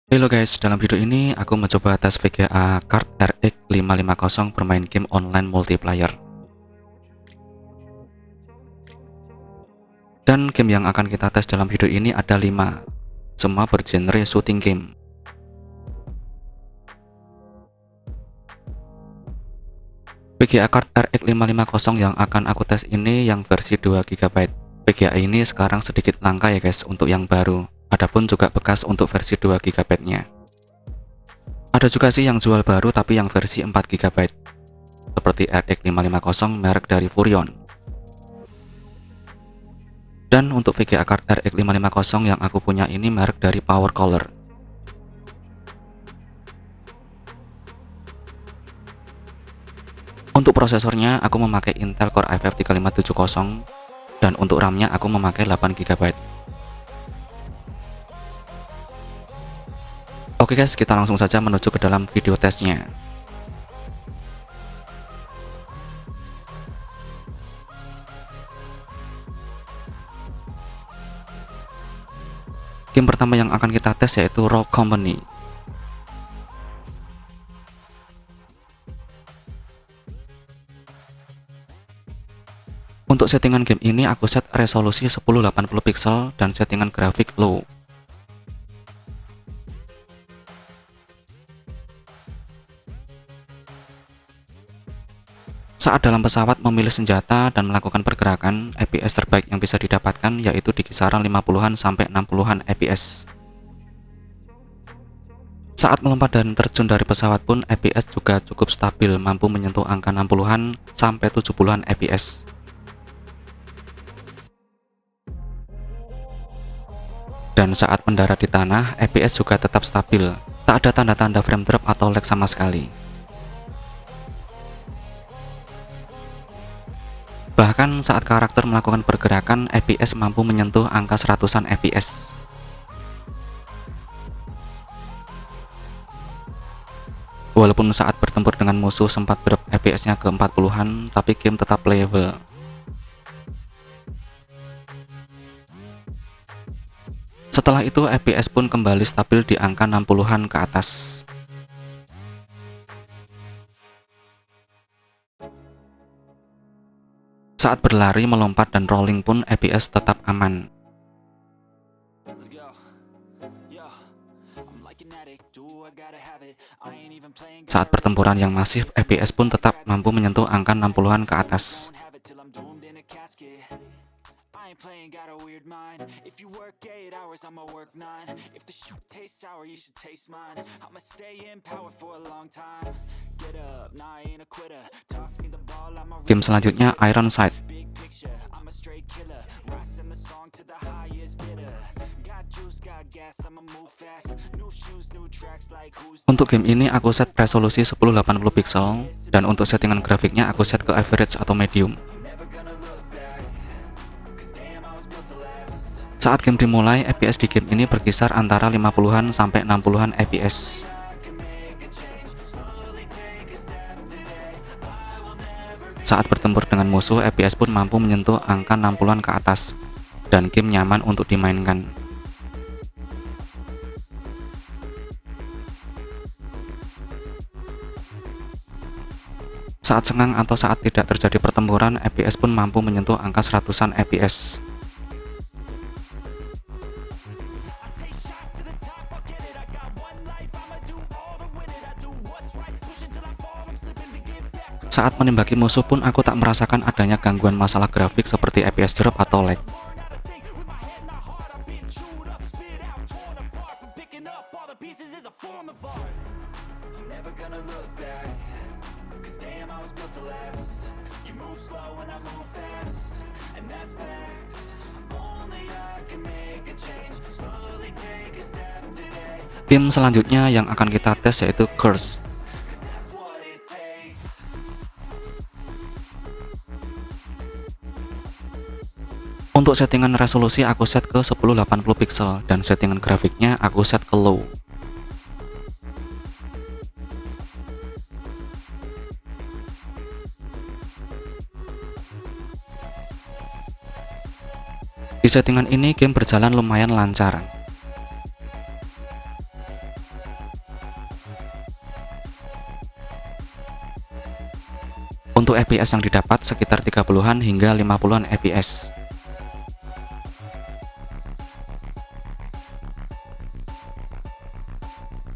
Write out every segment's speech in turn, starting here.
Halo guys, dalam video ini aku mencoba tes VGA Card RX 550 bermain game online multiplayer. Dan game yang akan kita tes dalam video ini ada 5, semua bergenre shooting game. VGA Card RX 550 yang akan aku tes ini yang versi 2 GB. VGA ini sekarang sedikit langka ya guys untuk yang baru, adapun juga bekas untuk versi 2 GB-nya. Ada juga sih yang jual baru tapi yang versi 4 GB, seperti RX 550 merek dari Furion. Dan untuk VGA card RX 550 yang aku punya ini merek dari Power Color. Untuk prosesornya aku memakai Intel Core i5 3570 dan untuk RAM-nya aku memakai 8 GB. Oke guys, kita langsung saja menuju ke dalam video tesnya. Game pertama yang akan kita tes yaitu Rogue Company. Untuk settingan game ini aku set resolusi 1080 pixel dan settingan grafik low. Saat dalam pesawat memilih senjata dan melakukan pergerakan, FPS terbaik yang bisa didapatkan yaitu di kisaran 50-an sampai 60-an FPS. Saat melompat dan terjun dari pesawat pun FPS juga cukup stabil, mampu menyentuh angka 60-an sampai 70-an FPS. Dan saat mendarat di tanah, FPS juga tetap stabil, tak ada tanda-tanda frame drop atau lag sama sekali. Bahkan saat karakter melakukan pergerakan, FPS mampu menyentuh angka 100-an FPS. Walaupun saat bertempur dengan musuh sempat drop FPS-nya ke 40-an, tapi game tetap playable. Setelah itu FPS pun kembali stabil di angka 60-an ke atas. Saat berlari, melompat, dan rolling pun FPS tetap aman. Saat pertempuran yang masif, FPS pun tetap mampu menyentuh angka 60-an ke atas. Game selanjutnya Iron Sight. Untuk game ini aku set resolusi 1080 pixel dan untuk settingan grafiknya aku set ke average atau medium. Saat game dimulai, FPS di game ini berkisar antara 50-an sampai 60-an FPS. Saat bertempur dengan musuh, FPS pun mampu menyentuh angka 60-an ke atas dan game nyaman untuk dimainkan. Saat senggang atau saat tidak terjadi pertempuran, FPS pun mampu menyentuh angka 100-an FPS. Saat menembaki musuh pun aku tak merasakan adanya gangguan masalah grafik seperti FPS drop atau lag. Game selanjutnya yang akan kita tes yaitu Curse. Untuk settingan resolusi aku set ke 1080 pixel dan settingan grafiknya aku set ke low. Di settingan ini game berjalan lumayan lancar. Untuk FPS yang didapat sekitar 30-an hingga 50-an FPS.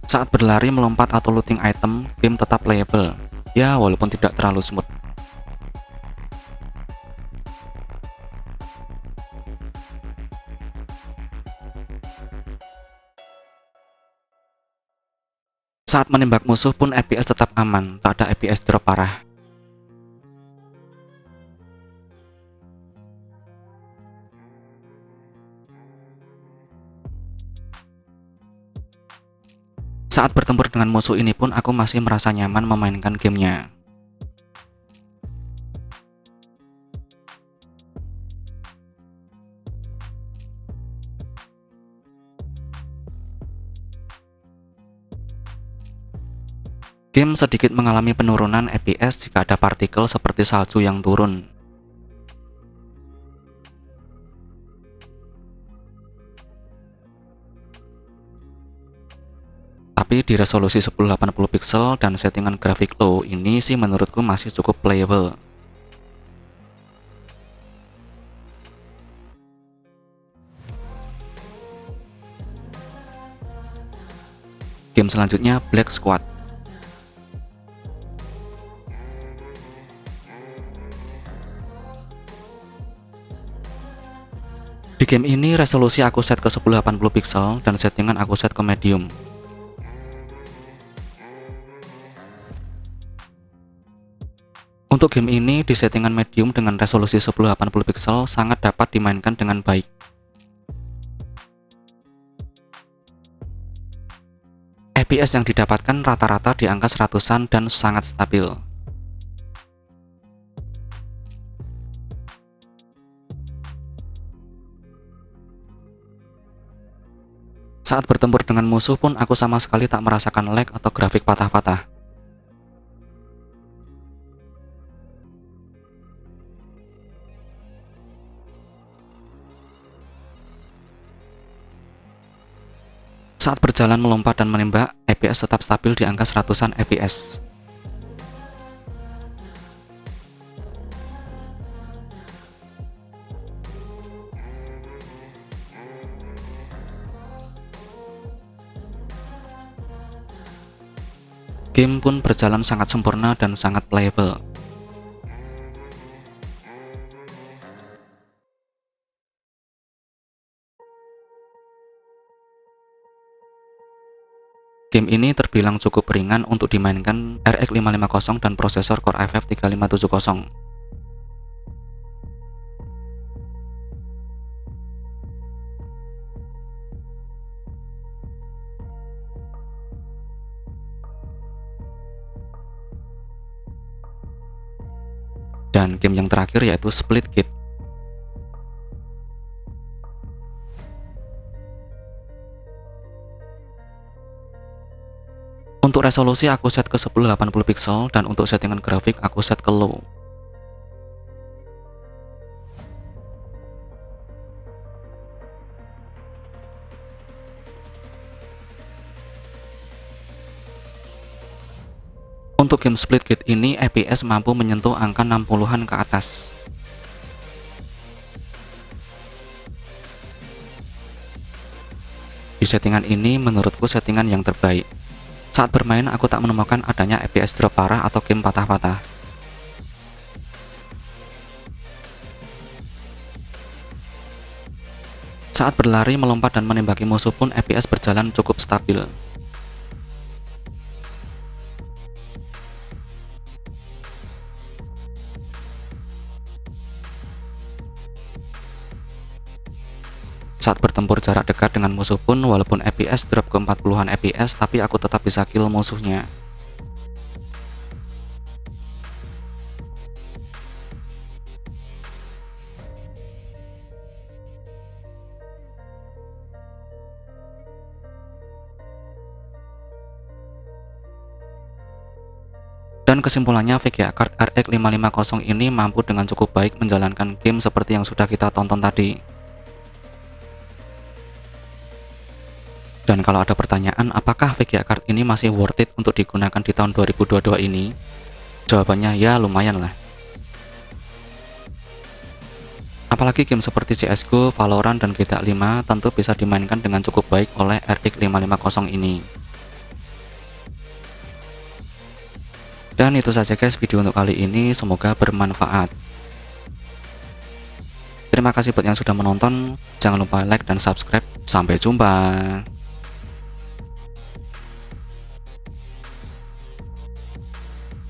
Saat berlari, melompat atau looting item, game tetap playable. Ya, walaupun tidak terlalu smooth. Saat menembak musuh pun FPS tetap aman, tak ada FPS drop parah. Saat bertempur dengan musuh ini pun aku masih merasa nyaman memainkan gamenya. Game sedikit mengalami penurunan FPS jika ada partikel seperti salju yang turun. Tapi di resolusi 1080 pixel dan settingan grafik low ini sih menurutku masih cukup playable. Game selanjutnya Black Squad. Di game ini resolusi aku set ke 1080 pixel dan settingan aku set ke medium. Untuk game ini di settingan medium dengan resolusi 1080 pixel sangat dapat dimainkan dengan baik. FPS yang didapatkan rata-rata di angka seratusan dan sangat stabil. Saat bertempur dengan musuh pun aku sama sekali tak merasakan lag atau grafik patah-patah. Saat berjalan, melompat, dan menembak, FPS tetap stabil di angka seratusan FPS. Game pun berjalan sangat sempurna dan sangat playable. Game ini terbilang cukup ringan untuk dimainkan RX 550 dan prosesor Core i5 3570. Dan game yang terakhir yaitu Splitgate. Untuk resolusi aku set ke 1080 pixel dan untuk settingan grafik aku set ke low. Untuk game Splitgate ini FPS mampu menyentuh angka 60-an ke atas. Di settingan ini menurutku settingan yang terbaik. Saat bermain aku tak menemukan adanya FPS drop parah atau game patah-patah. Saat berlari, melompat, dan menembaki musuh pun FPS berjalan cukup stabil. Saat bertempur jarak dekat dengan musuh pun walaupun FPS drop ke 40-an FPS tapi aku tetap bisa kill musuhnya. Dan kesimpulannya, VGA Card RX 550 ini mampu dengan cukup baik menjalankan game seperti yang sudah kita tonton tadi. Dan kalau ada pertanyaan apakah VGA Card ini masih worth it untuk digunakan di tahun 2022 ini? Jawabannya ya lumayan lah. Apalagi game seperti CSGO, Valorant, dan GTA 5 tentu bisa dimainkan dengan cukup baik oleh RX 550 ini. Dan itu saja guys video untuk kali ini, semoga bermanfaat. Terima kasih buat yang sudah menonton, jangan lupa like dan subscribe, sampai jumpa.